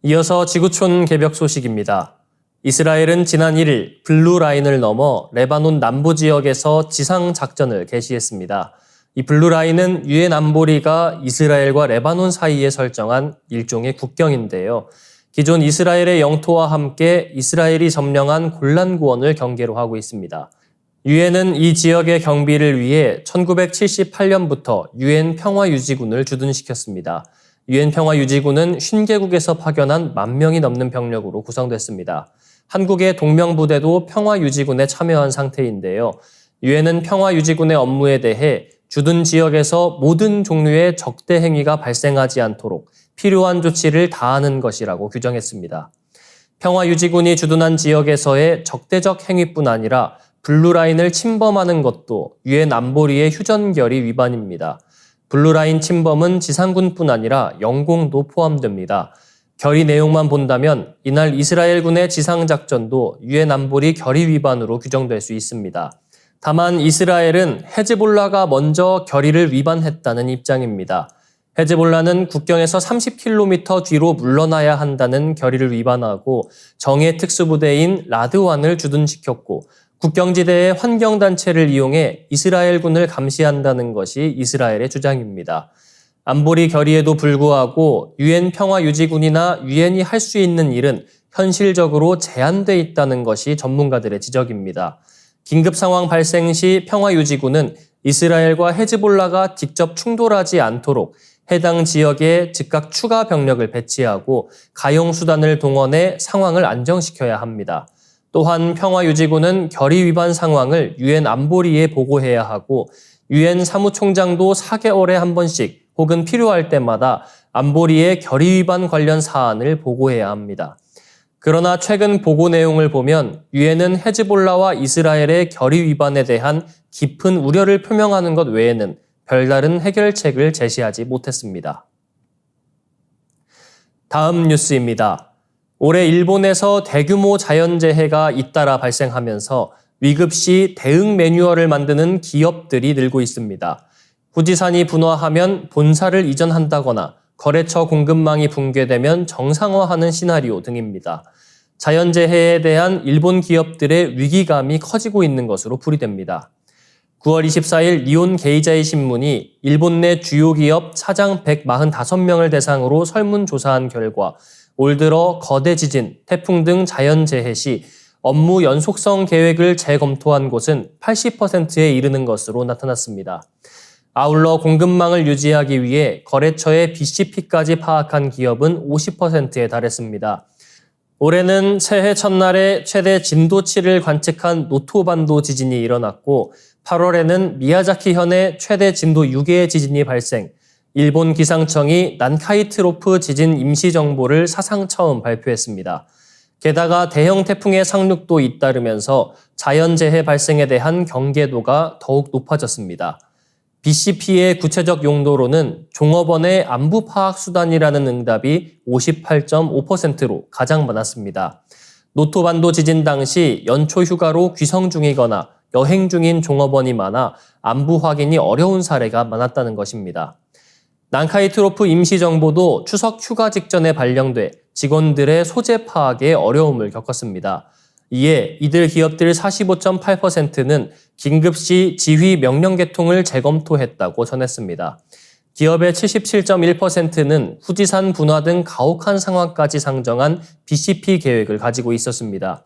이어서 지구촌 개벽 소식입니다. 이스라엘은 지난 1일 블루라인을 넘어 레바논 남부 지역에서 지상 작전을 개시했습니다. 이 블루라인은 유엔 안보리가 이스라엘과 레바논 사이에 설정한 일종의 국경인데요. 기존 이스라엘의 영토와 함께 이스라엘이 점령한 골란구원을 경계로 하고 있습니다. 유엔은 이 지역의 경비를 위해 1978년부터 유엔 평화유지군을 주둔시켰습니다. 유엔 평화유지군은 50개국에서 파견한 10,000명이 넘는 병력으로 구성됐습니다. 한국의 동명부대도 평화유지군에 참여한 상태인데요. 유엔은 평화유지군의 업무에 대해 주둔 지역에서 모든 종류의 적대 행위가 발생하지 않도록 필요한 조치를 다하는 것이라고 규정했습니다. 평화유지군이 주둔한 지역에서의 적대적 행위뿐 아니라 블루라인을 침범하는 것도 유엔 안보리의 휴전결의 위반입니다. 블루라인 침범은 지상군뿐 아니라 영공도 포함됩니다. 결의 내용만 본다면 이날 이스라엘군의 지상작전도 유엔 안보리 결의 위반으로 규정될 수 있습니다. 다만 이스라엘은 헤즈볼라가 먼저 결의를 위반했다는 입장입니다. 헤즈볼라는 국경에서 30km 뒤로 물러나야 한다는 결의를 위반하고 정예 특수부대인 라드완을 주둔시켰고 국경지대의 환경단체를 이용해 이스라엘군을 감시한다는 것이 이스라엘의 주장입니다. 안보리 결의에도 불구하고 유엔 평화유지군이나 유엔이 할 수 있는 일은 현실적으로 제한돼 있다는 것이 전문가들의 지적입니다. 긴급 상황 발생 시 평화유지군은 이스라엘과 헤즈볼라가 직접 충돌하지 않도록 해당 지역에 즉각 추가 병력을 배치하고 가용수단을 동원해 상황을 안정시켜야 합니다. 또한 평화유지군은 결의 위반 상황을 유엔 안보리에 보고해야 하고 유엔 사무총장도 4개월에 한 번씩 혹은 필요할 때마다 안보리에 결의 위반 관련 사안을 보고해야 합니다. 그러나 최근 보고 내용을 보면 유엔은 헤즈볼라와 이스라엘의 결의 위반에 대한 깊은 우려를 표명하는 것 외에는 별다른 해결책을 제시하지 못했습니다. 다음 뉴스입니다. 올해 일본에서 대규모 자연재해가 잇따라 발생하면서 위급 시 대응 매뉴얼을 만드는 기업들이 늘고 있습니다. 후지산이 분화하면 본사를 이전한다거나 거래처 공급망이 붕괴되면 정상화하는 시나리오 등입니다. 자연재해에 대한 일본 기업들의 위기감이 커지고 있는 것으로 풀이됩니다. 9월 24일 니혼 게이자이 신문이 일본 내 주요 기업 사장 145명을 대상으로 설문조사한 결과 올 들어 거대 지진, 태풍 등 자연재해 시 업무 연속성 계획을 재검토한 곳은 80%에 이르는 것으로 나타났습니다. 아울러 공급망을 유지하기 위해 거래처의 BCP까지 파악한 기업은 50%에 달했습니다. 올해는 새해 첫날에 최대 진도 7을 관측한 노토반도 지진이 일어났고 8월에는 미야자키현에 최대 진도 6의 지진이 발생, 일본 기상청이 난카이트로프 지진 임시정보를 사상 처음 발표했습니다. 게다가 대형 태풍의 상륙도 잇따르면서 자연재해 발생에 대한 경계도가 더욱 높아졌습니다. BCP의 구체적 용도로는 종업원의 안부 파악 수단이라는 응답이 58.5%로 가장 많았습니다. 노토반도 지진 당시 연초 휴가로 귀성 중이거나 여행 중인 종업원이 많아 안부 확인이 어려운 사례가 많았다는 것입니다. 난카이트로프 임시정보도 추석 휴가 직전에 발령돼 직원들의 소재 파악에 어려움을 겪었습니다. 이에 이들 기업들 45.8%는 긴급시 지휘 명령 개통을 재검토했다고 전했습니다. 기업의 77.1%는 후지산 분화 등 가혹한 상황까지 상정한 BCP 계획을 가지고 있었습니다.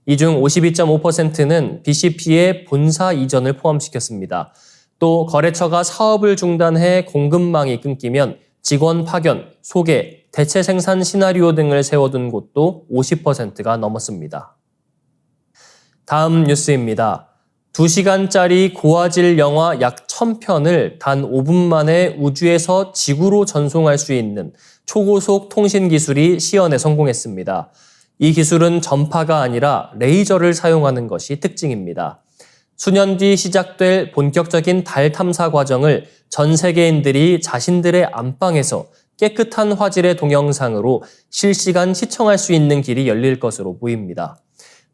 이 중 52.5%는 BCP의 본사 이전을 포함시켰습니다. 또 거래처가 사업을 중단해 공급망이 끊기면 직원 파견, 소개, 대체 생산 시나리오 등을 세워둔 곳도 50%가 넘었습니다. 다음 뉴스입니다. 2시간짜리 고화질 영화 약 1000편을 단 5분 만에 우주에서 지구로 전송할 수 있는 초고속 통신 기술이 시연에 성공했습니다. 이 기술은 전파가 아니라 레이저를 사용하는 것이 특징입니다. 수년 뒤 시작될 본격적인 달 탐사 과정을 전 세계인들이 자신들의 안방에서 깨끗한 화질의 동영상으로 실시간 시청할 수 있는 길이 열릴 것으로 보입니다.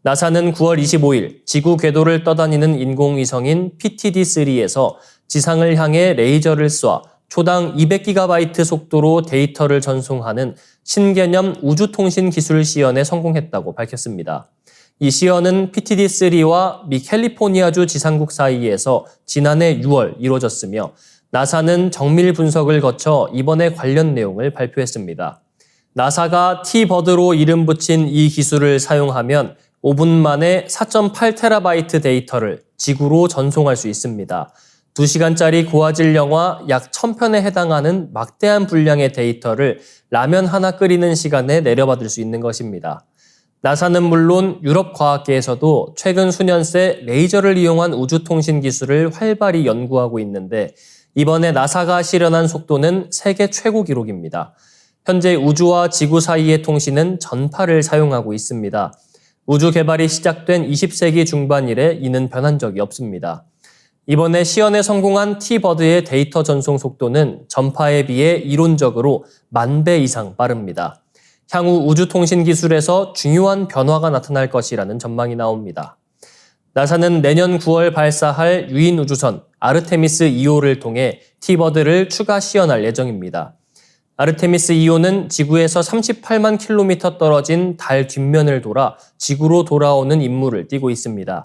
나사는 9월 25일 지구 궤도를 떠다니는 인공위성인 PTD-3에서 지상을 향해 레이저를 쏴 초당 200GB 속도로 데이터를 전송하는 신개념 우주통신 기술 시연에 성공했다고 밝혔습니다. 이 시연은 PTD-3와 미 캘리포니아주 지상국 사이에서 지난해 6월 이루어졌으며 나사는 정밀 분석을 거쳐 이번에 관련 내용을 발표했습니다. 나사가 T-버드로 이름 붙인 이 기술을 사용하면 5분 만에 4.8TB 데이터를 지구로 전송할 수 있습니다. 2시간짜리 고화질 영화 약 1000편에 해당하는 막대한 분량의 데이터를 라면 하나 끓이는 시간에 내려받을 수 있는 것입니다. 나사는 물론 유럽 과학계에서도 최근 수년 새 레이저를 이용한 우주통신 기술을 활발히 연구하고 있는데 이번에 나사가 실현한 속도는 세계 최고 기록입니다. 현재 우주와 지구 사이의 통신은 전파를 사용하고 있습니다. 우주 개발이 시작된 20세기 중반 이래 이는 변한 적이 없습니다. 이번에 시연에 성공한 T-버드의 데이터 전송 속도는 전파에 비해 이론적으로 10,000배 이상 빠릅니다. 향후 우주통신 기술에서 중요한 변화가 나타날 것이라는 전망이 나옵니다. 나사는 내년 9월 발사할 유인 우주선 아르테미스 2호를 통해 T-버드를 추가 시연할 예정입니다. 아르테미스 2호는 지구에서 38만 킬로미터 떨어진 달 뒷면을 돌아 지구로 돌아오는 임무를 띠고 있습니다.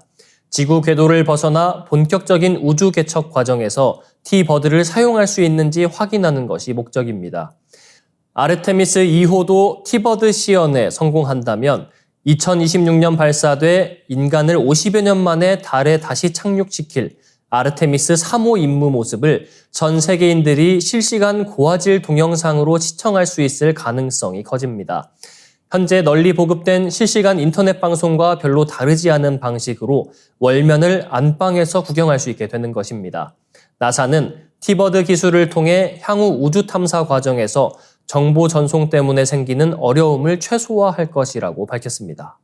지구 궤도를 벗어나 본격적인 우주 개척 과정에서 T-버드를 사용할 수 있는지 확인하는 것이 목적입니다. 아르테미스 2호도 T-버드 시연에 성공한다면 2026년 발사돼 인간을 50여 년 만에 달에 다시 착륙시킬 아르테미스 3호 임무 모습을 전 세계인들이 실시간 고화질 동영상으로 시청할 수 있을 가능성이 커집니다. 현재 널리 보급된 실시간 인터넷 방송과 별로 다르지 않은 방식으로 월면을 안방에서 구경할 수 있게 되는 것입니다. 나사는 T-버드 기술을 통해 향후 우주 탐사 과정에서 정보 전송 때문에 생기는 어려움을 최소화할 것이라고 밝혔습니다.